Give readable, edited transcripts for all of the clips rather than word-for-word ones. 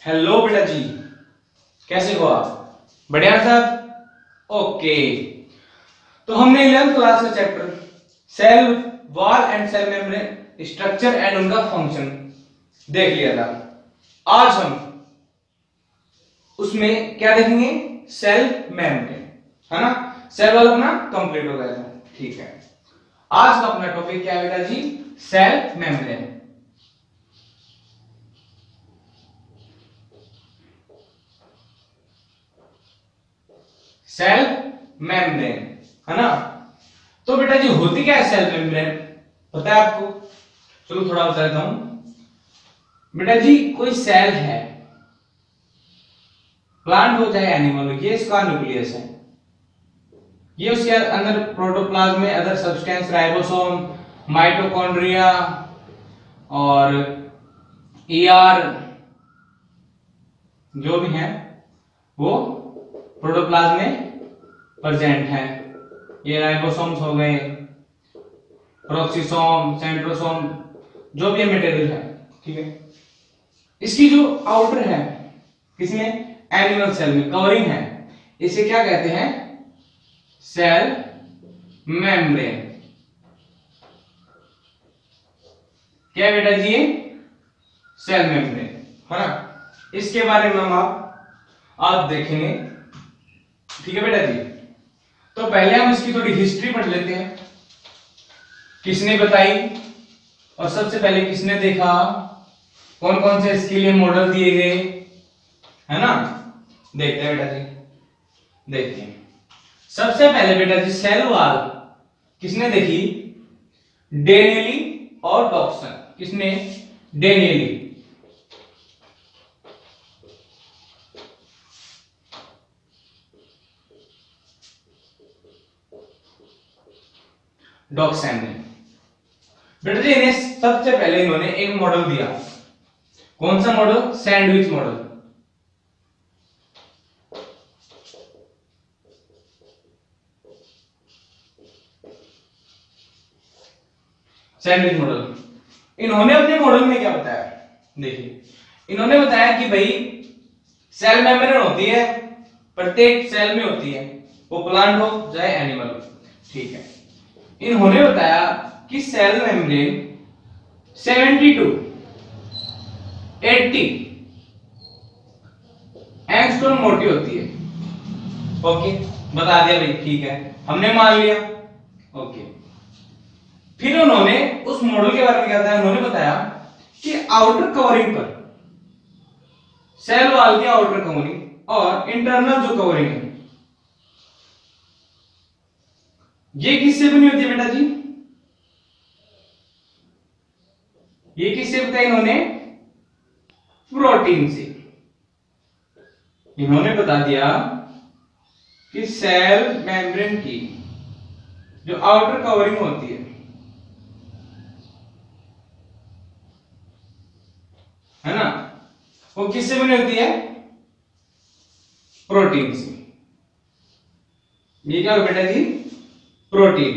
Hello बेटा जी, कैसे हो आप? बढ़िया साहब। ओके, तो हमने 11th क्लास का chapter cell wall and cell membrane structure and उनका फंक्शन देख लिया था। आज हम उसमें क्या देखेंगे? सेल मेम्ब्रेन, है ना। सेल वॉल अपना कंप्लीट हो गया था, ठीक है। आज का अपना टॉपिक क्या है बेटा जी? Cell membrane. सेल मेम्ब्रेन, है ना। तो बेटा जी होती क्या है सेल मेम्ब्रेन? पता है आपको? चलो थोड़ा बता देता हूं। बेटा जी कोई सेल है, प्लांट हो चाहे एनिमल हो, ये इसका न्यूक्लियस है। ये उसके अंदर प्रोटोप्लाज्म में अदर सब्सटेंस, राइबोसोम, माइटोकॉन्ड्रिया और ईआर जो भी है वो प्रोटोप्लाज्म में प्रेजेंट है। ये राइबोसोम्स हो गए, प्रोक्सिसोम, सेंट्रोसोम, जो भी मटेरियल है, ठीक है। इसकी जो आउटर है किसमें? एनिमल सेल में कवरिंग है, इसे क्या कहते हैं? Cell membrane. क्या बेटा जी? ये सेल मेम्ब्रेन, है ना। इसके बारे में हम आप देखेंगे, ठीक है बेटा जी। तो पहले हम इसकी थोड़ी हिस्ट्री पढ़ लेते हैं, किसने बताई और सबसे पहले किसने देखा, कौन कौन से इसके लिए मॉडल दिए गए, है ना। देखते हैं बेटा जी, देखते हैं। सबसे पहले बेटा जी सेल वॉल किसने देखी? डेनेली और डॉक्सन। किसने? डेनेली। डॉक्सन ने बेटा जी इन्हें सबसे पहले इन्होंने एक मॉडल दिया। कौन सा model? Sandwich model. Sandwich model. इन्होंने अपने मॉडल में क्या बताया? देखिए, इन्होंने बताया कि भाई सेल मेम्ब्रेन होती है, प्रत्येक सेल में होती है, वो प्लांट हो चाहे एनिमल हो, ठीक है। इन्होंने बताया कि सेल मेम्ब्रेन 70 to 80 एंगस्ट्रॉम मोटी होती है। ओके, बता दिया भाई, ठीक है, हमने मान लिया। ओके, फिर उन्होंने उस मॉडल के बारे में क्या बताया? उन्होंने बताया कि आउटर कवरिंग पर, सेल वॉल की आउटर कवरिंग और इंटरनल जो कवरिंग है, ये किससे बनी होती है बेटा जी? ये किससे बताया इन्होंने? प्रोटीन से। इन्होंने बता दिया कि सेल मेम्ब्रेन की जो आउटर कवरिंग होती है ना, वो किससे बनी होती है? प्रोटीन से। ये क्या हो बेटा जी? प्रोटीन।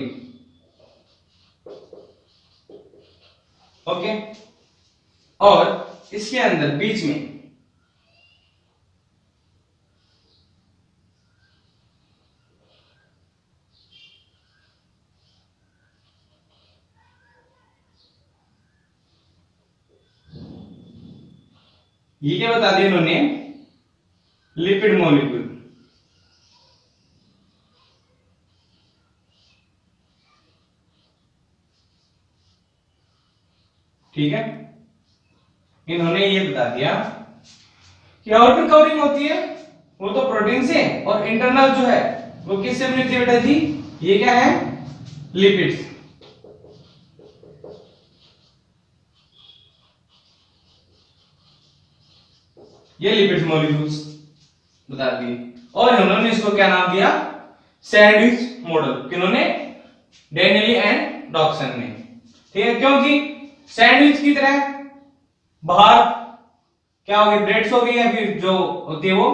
ओके, और इसके अंदर बीच में ये क्या बता दिया इन्होंने? Lipid molecule. ठीक है, इन्होंने ये बता दिया कि आउटर कवरिंग होती है वो तो प्रोटीन से, और इंटरनल जो है वो किससे बनी होती है बेटा जी? ये क्या है? लिपिड्स। ये लिपिड मॉलिक्यूल्स बता दिए, और इन्होंने इसको क्या नाम दिया? Sandwich model. किन्होंने? डेनेली एंड डॉक्सन ने, ठीक है। क्योंकि सैंडविच की तरह बाहर क्या हो गई? ब्रेड्स हो गई, या फिर जो होती है वो,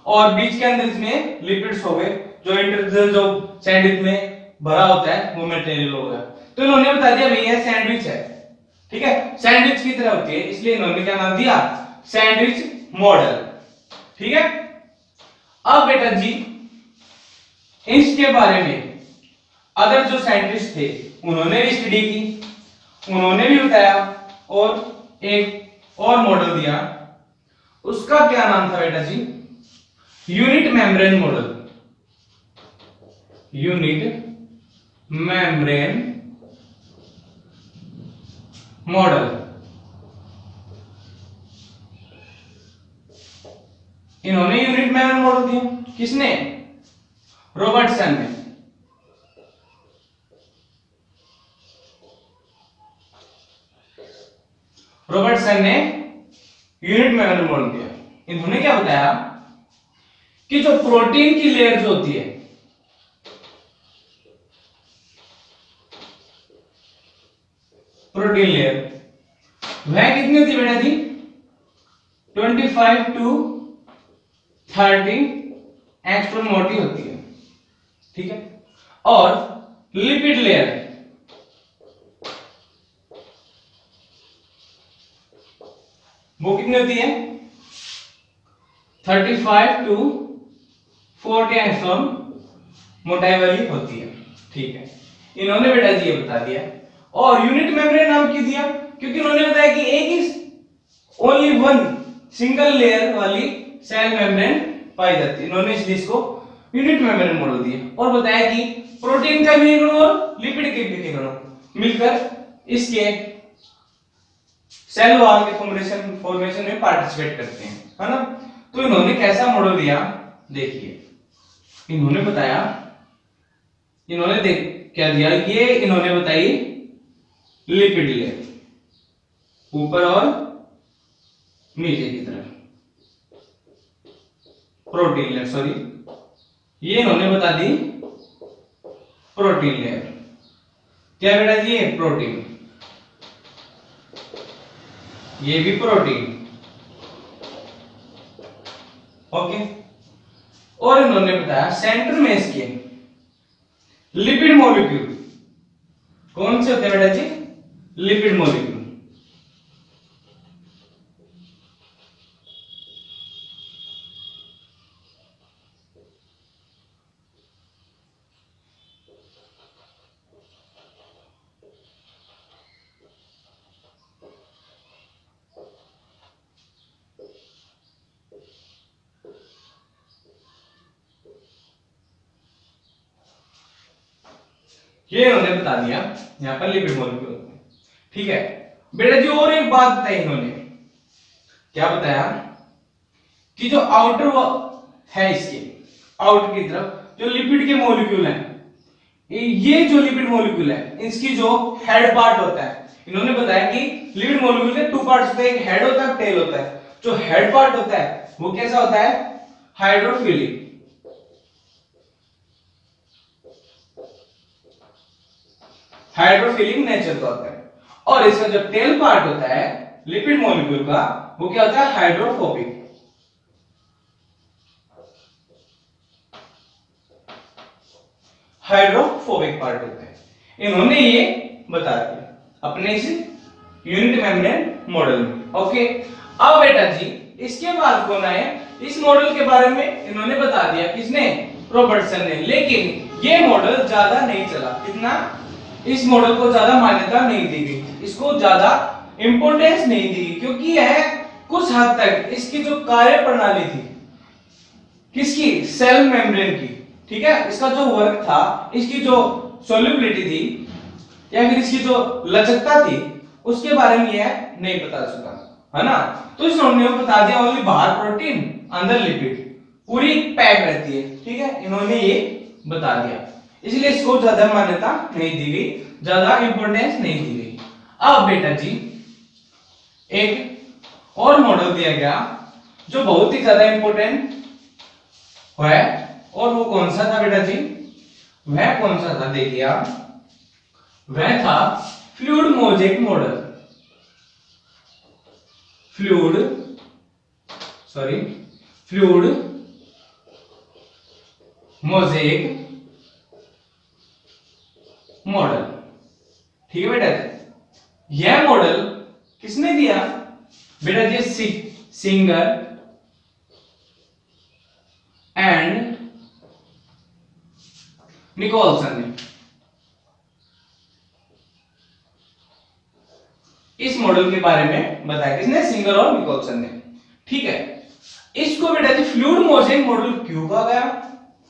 और बीच के अंदर इसमें लिपिड्स हो गए, जो इंटरनल जो सैंडविच में भरा होता है वो मटेरियल हो गया। तो इन्होंने बता दिया भैया सैंडविच है, ठीक है, सैंडविच की तरह होती है, इसलिए इन्होंने क्या नाम दिया? Sandwich model. ठीक है, अब बेटा जी इसके बारे में अदर जो साइंटिस्ट थे उन्होंने भी स्टडी की, उन्होंने भी बताया और एक और मॉडल दिया। उसका क्या नाम था बेटा जी? Unit membrane model. Unit membrane model. इन्होंने यूनिट मेम्ब्रेन मॉडल दिया, किसने? रॉबर्टसन ने। रॉबर्टसन ने यूनिट मेम्ब्रेन मॉडल दिया। इन्होंने क्या बताया कि जो प्रोटीन की लेयर जो होती है, प्रोटीन लेयर, वह कितनी होती है बेटा जी? 25 to 30 एंगस्ट्रॉम मोटी होती है। ठीक है, और लिपिड लेयर वो कितनी होती है? 35 to 40 एंगस्ट्रॉम मोटाई वाली होती है। ठीक है, इन्होंने बेटा जी ये बता दिया। और यूनिट मेम्ब्रेन नाम क्यों दिया? क्योंकि उन्होंने बताया कि एक ही ओनली वन सिंगल लेयर वाली सेल मेम्ब्रेन पाई जाती है। इन्होंने इसलिए इसको यूनिट मेम्ब्रेन मॉडल दिया और बताया कि प्रोटीन का भी गुण और लिपिड के भी गुण मिलकर इसके सेल वॉल के फॉर्मेशन में पार्टिसिपेट करते हैं, है ना। तो इन्होंने कैसा मॉडल दिया देखिए। इन्होंने बताया, इन्होंने देख क्या दिया, ये इन्होंने बताई लिपिड लेयर ऊपर और नीचे की तरफ, प्रोटीन लेयर, सॉरी ये इन्होंने बता दी प्रोटीन लेयर। क्या बेटा जी? ये प्रोटीन, ये भी प्रोटीन। ओके, और इन्होंने बताया सेंटर में इसके लिपिड मॉलिक्यूल कौन से होते हैं बेटा जी? Lipid molecule. ये उन्होंने बता दिया यहां पर लिपिड मॉलिक्यूल। ठीक है बेटा जी, और एक बात बताई इन्होंने, क्या बताया कि जो आउटर है इसके आउटर की तरफ जो लिपिड के मॉलिक्यूल हैं, ये जो लिपिड मॉलिक्यूल है इसकी जो हेड पार्ट होता है, इन्होंने बताया कि लिपिड मॉलिक्यूल के टू पार्ट्स होते हैं, एक हेड होता है, टेल होता है। जो हेड पार्ट होता है वो कैसा होता है? हाइड्रोफिलिक। हाइड्रोफिलिक नेचर का होता है। और इसका जो टेल पार्ट होता है लिपिड मॉलिक्यूल का, वो क्या होता है? हाइड्रोफोबिक। हाइड्रोफोबिक पार्ट होता है। इन्होंने ये बता दिया अपने इस यूनिट मेम्ब्रेन मॉडल में। ओके, अब बेटा जी इसके बाद कौन आए? इस मॉडल के बारे में इन्होंने बता दिया, किसने? रॉबर्टसन ने। लेकिन ये मॉडल ज्यादा नहीं चला। कितना? इस मॉडल को ज्यादा मान्यता नहीं दी गई, इसको ज्यादा इंपॉर्टेंस नहीं दी गई, क्योंकि यह कुछ हद तक इसकी जो कार्य प्रणाली थी, किसकी? सेल मेम्ब्रेन की। ठीक है, इसका जो वर्क था, इसकी जो सोल्यूबिलिटी थी या फिर इसकी जो लचकता थी, उसके बारे में यह नहीं पता चला, है ना। तो इन्होंने बता दिया ओनली बाहर प्रोटीन अंदर लिपिड, पूरी पैक रहती है। ठीक है, इन्होंने ये बता दिया, इसलिए इसको ज्यादा मान्यता नहीं दी गई, ज्यादा इंपॉर्टेंस नहीं दी गई। अब बेटा जी एक और मॉडल दिया गया जो बहुत ही ज्यादा इंपॉर्टेंट है, और वो कौन सा था बेटा जी? वह कौन सा था देखिए आप, वह था fluid mosaic model. Fluid mosaic model. ठीक है बेटा जी, यह मॉडल किसने दिया? बेटा जी सिंगर एंड निकोलसन ने इस मॉडल के बारे में बताया। किसने? सिंगर और निकोलसन ने। ठीक है, इसको बेटा जी फ्लूइड मोजेक मॉडल क्यों कहा गया?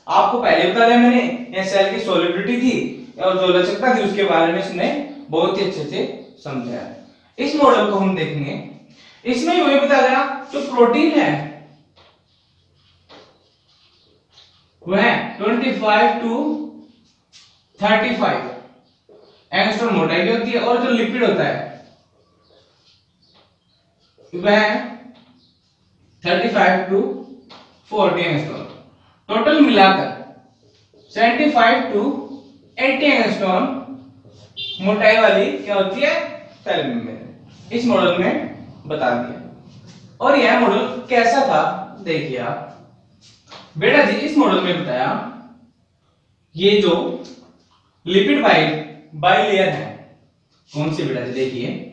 आपको पहले बता दिया मैंने, यह सेल की सॉलिबिलिटी थी और जो लचकता थी उसके बारे में इसने बहुत ही अच्छे से समझाया। इस मॉडल को हम देखेंगे, इसमें वही बताया गया जो प्रोटीन है वह 25 to 35 एंगस्ट्रॉम मोटाई की होती है और जो लिपिड होता है वह 35 to 40 एंगस्ट्रॉम। टोटल मिलाकर 75 to 80 एंगस्ट्रॉम मोटाई वाली क्या होती है? Cell membrane. इस मॉडल में बता दिया। और यह मॉडल कैसा था देखिए आप बेटा जी। इस मॉडल में बताया ये जो लिपिड बाइलेयर है कौन सी बेटा जी? देखिए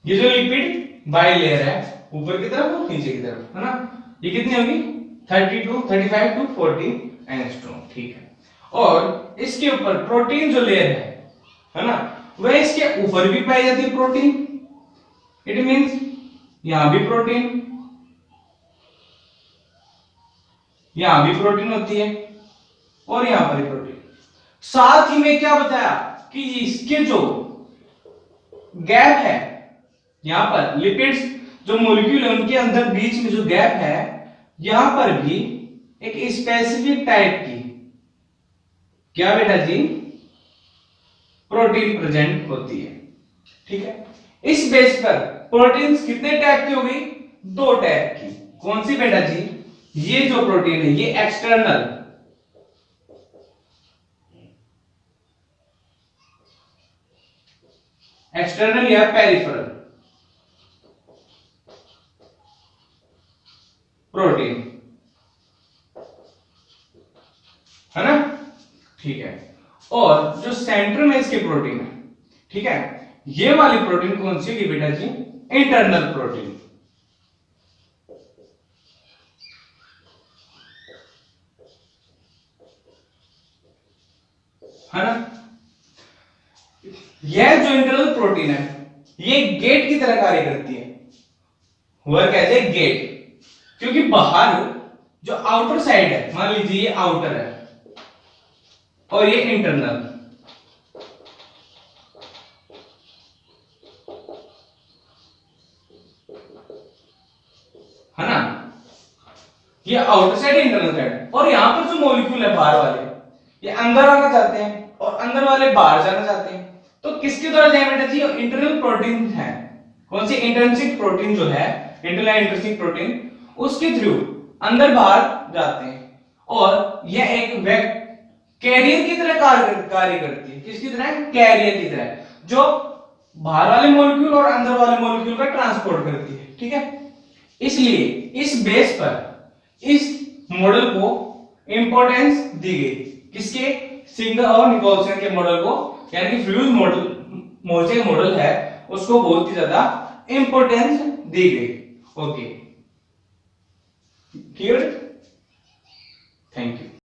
ये जो लिपिड बाइलेयर है ऊपर की तरफ और नीचे की तरफ है ना, ये कितनी होगी? 35 to 40 एंगस्ट्रॉम। ठीक है, और इसके ऊपर प्रोटीन जो लेयर है ना, वह इसके ऊपर भी पाई जाती है प्रोटीन। इट मींस यहां भी प्रोटीन, यहां भी प्रोटीन होती है और यहां पर भी प्रोटीन। साथ ही में क्या बताया कि इसके जो गैप है यहां पर लिपिड्स जो मॉलिक्यूल है उनके अंदर बीच में जो गैप है यहां पर भी एक स्पेसिफिक टाइप की क्या बेटा जी? प्रोटीन प्रेजेंट होती है। ठीक है, इस बेस पर प्रोटीन्स कितने टाइप की होगी? 2 टाइप की। कौन सी बेटा जी? ये जो प्रोटीन है ये एक्सटर्नल या पेरिफेरल प्रोटीन है ना। ठीक है, और जो सेंटर में इसके प्रोटीन है, ठीक है, ये वाली प्रोटीन कौन सी होगी बेटा जी? इंटरनल प्रोटीन है ना। यह जो इंटरनल प्रोटीन है ये गेट की तरह कार्य करती है। वर्क एज ए गेट, क्योंकि बाहर जो आउटर साइड है, मान लीजिए ये आउटर है और ये इंटरनल है ना, ये आउटर साइड इंटरनल साइड। और यहां पर जो मॉलिक्यूल है बाहर वाले ये अंदर आना चाहते हैं और अंदर वाले बाहर जाना चाहते हैं। तो किसके द्वारा जाए बेटा जी? इंटरनल प्रोटीन है। कौन सी? इंट्रिंसिक प्रोटीन जो है, इंटरनल इंट्रिंसिक प्रोटीन, उसके थ्रू अंदर बाहर जाते हैं और यह एक कैरियर की तरह कार्य करती है। किसकी तरह? कैरियर की तरह, जो बाहर वाले मॉलिक्यूल और अंदर वाले मॉलिक्यूल का ट्रांसपोर्ट करती है। ठीक है, इसलिए इस बेस पर इस मॉडल को इंपॉर्टेंस दी गई। किसके? सिंगर और निकोलसन के मॉडल को, यानी कि फ्लूइड मोजेक मॉडल है उसको बहुत ही ज्यादा इंपॉर्टेंस दी गई। Okay, clear? Thank you.